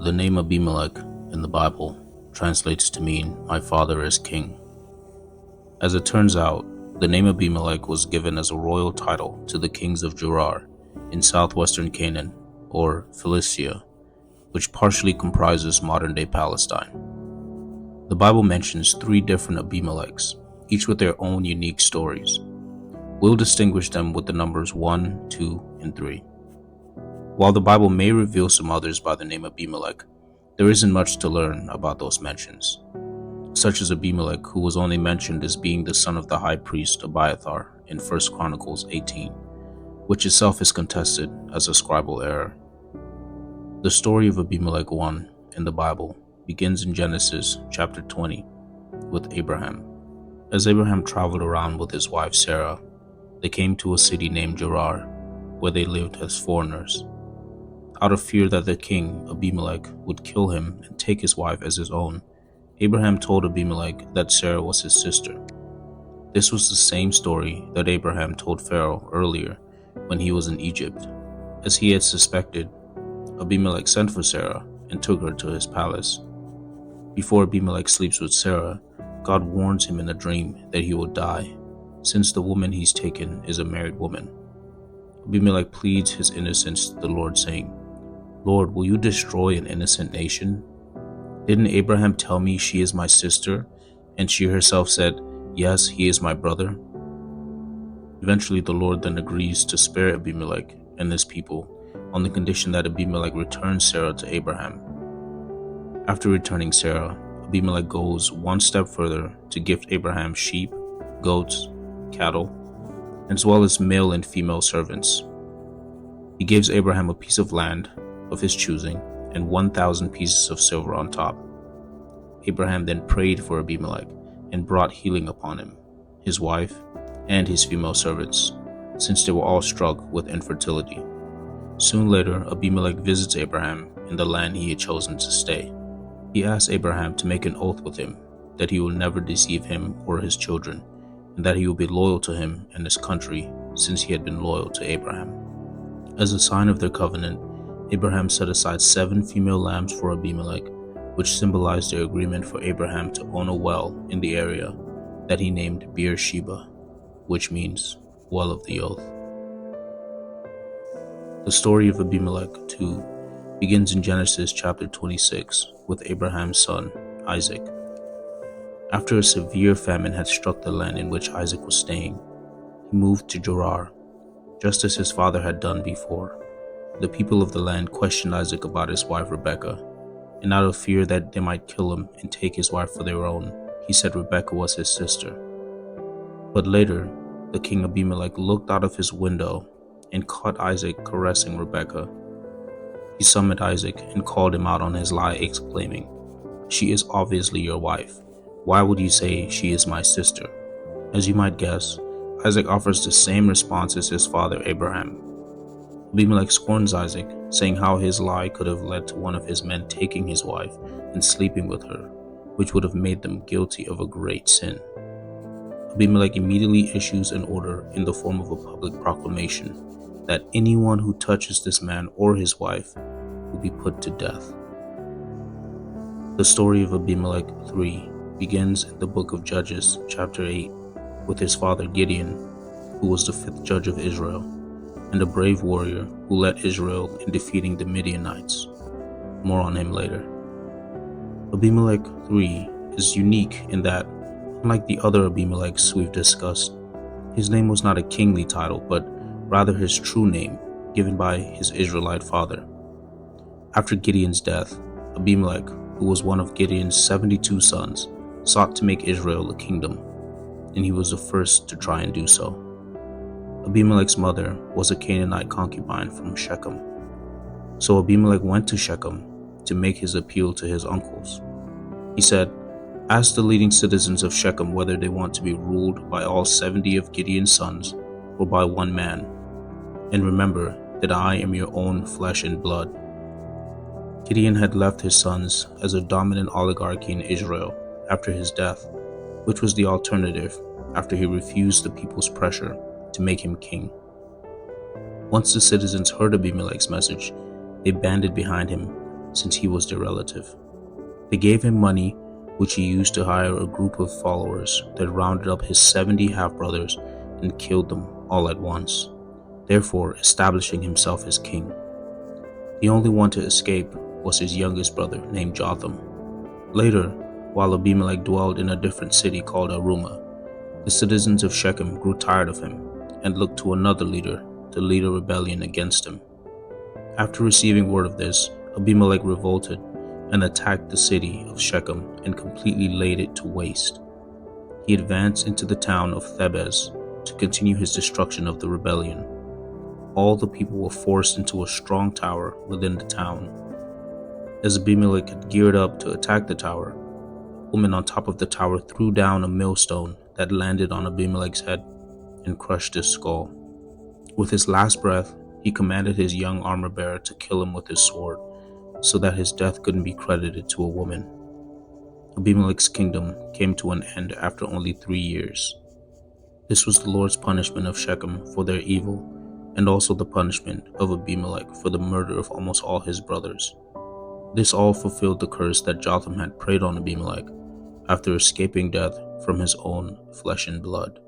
The name Abimelech in the Bible translates to mean "my father is king." As it turns out, the name Abimelech was given as a royal title to the kings of Gerar in southwestern Canaan, or Philistia, which partially comprises modern-day Palestine. The Bible mentions 3 different Abimelechs, each with their own unique stories. We'll distinguish them with the numbers 1, 2, and 3. While the Bible may reveal some others by the name Abimelech, there isn't much to learn about those mentions, such as Abimelech, who was only mentioned as being the son of the high priest Abiathar in 1 Chronicles 18, which itself is contested as a scribal error. The story of Abimelech 1 in the Bible begins in Genesis chapter 20 with Abraham. As Abraham traveled around with his wife Sarah, they came to a city named Gerar, where they lived as foreigners. Out of fear that the king, Abimelech, would kill him and take his wife as his own, Abraham told Abimelech that Sarah was his sister. This was the same story that Abraham told Pharaoh earlier when he was in Egypt. As he had suspected, Abimelech sent for Sarah and took her to his palace. Before Abimelech sleeps with Sarah, God warns him in a dream that he will die, since the woman he's taken is a married woman. Abimelech pleads his innocence to the Lord, saying, "Lord, will you destroy an innocent nation? Didn't Abraham tell me she is my sister, and she herself said, 'Yes, he is my brother'?" Eventually the Lord then agrees to spare Abimelech and his people on the condition that Abimelech returns Sarah to Abraham. After returning Sarah, Abimelech goes one step further to gift Abraham sheep, goats, cattle, as well as male and female servants. He gives Abraham a piece of land of his choosing and 1,000 pieces of silver on top. Abraham then prayed for Abimelech and brought healing upon him, his wife, and his female servants, since they were all struck with infertility. Soon later, Abimelech visits Abraham in the land he had chosen to stay. He asks Abraham to make an oath with him that he will never deceive him or his children, and that he will be loyal to him and his country, since he had been loyal to Abraham. As a sign of their covenant, Abraham set aside 7 female lambs for Abimelech, which symbolized their agreement for Abraham to own a well in the area that he named Beersheba, which means well of the oath. The story of Abimelech, too, begins in Genesis chapter 26 with Abraham's son, Isaac. After a severe famine had struck the land in which Isaac was staying, he moved to Gerar, just as his father had done before. The people of the land questioned Isaac about his wife Rebekah, and out of fear that they might kill him and take his wife for their own, he said Rebekah was his sister. But later, the king Abimelech looked out of his window and caught Isaac caressing Rebekah. He summoned Isaac and called him out on his lie, exclaiming, "She is obviously your wife. Why would you say she is my sister?" As you might guess, Isaac offers the same response as his father Abraham. Abimelech scorns Isaac, saying how his lie could have led to one of his men taking his wife and sleeping with her, which would have made them guilty of a great sin. Abimelech immediately issues an order in the form of a public proclamation that anyone who touches this man or his wife will be put to death. The story of Abimelech 3 begins in the book of Judges chapter 8 with his father Gideon, who was the 5th judge of Israel, and a brave warrior who led Israel in defeating the Midianites. More on him later. Abimelech 3 is unique in that, unlike the other Abimelechs we've discussed, his name was not a kingly title, but rather his true name, given by his Israelite father. After Gideon's death, Abimelech, who was one of Gideon's 72 sons, sought to make Israel a kingdom, and he was the first to try and do so. Abimelech's mother was a Canaanite concubine from Shechem. So Abimelech went to Shechem to make his appeal to his uncles. He said, "Ask the leading citizens of Shechem whether they want to be ruled by all 70 of Gideon's sons or by one man. And remember that I am your own flesh and blood." Gideon had left his sons as a dominant oligarchy in Israel after his death, which was the alternative after he refused the people's pressure to make him king. Once the citizens heard Abimelech's message, they banded behind him since he was their relative. They gave him money, which he used to hire a group of followers that rounded up his 70 half-brothers and killed them all at once, therefore establishing himself as king. The only one to escape was his youngest brother named Jotham. Later, while Abimelech dwelled in a different city called Arumah, the citizens of Shechem grew tired of him and looked to another leader to lead a rebellion against him. After receiving word of this, Abimelech revolted and attacked the city of Shechem and completely laid it to waste. He advanced into the town of Thebez to continue his destruction of the rebellion. All the people were forced into a strong tower within the town. As Abimelech had geared up to attack the tower, a woman on top of the tower threw down a millstone that landed on Abimelech's head and crushed his skull. With his last breath, he commanded his young armor-bearer to kill him with his sword, so that his death couldn't be credited to a woman. Abimelech's kingdom came to an end after only 3 years. This was the Lord's punishment of Shechem for their evil, and also the punishment of Abimelech for the murder of almost all his brothers. This all fulfilled the curse that Jotham had prayed on Abimelech after escaping death from his own flesh and blood.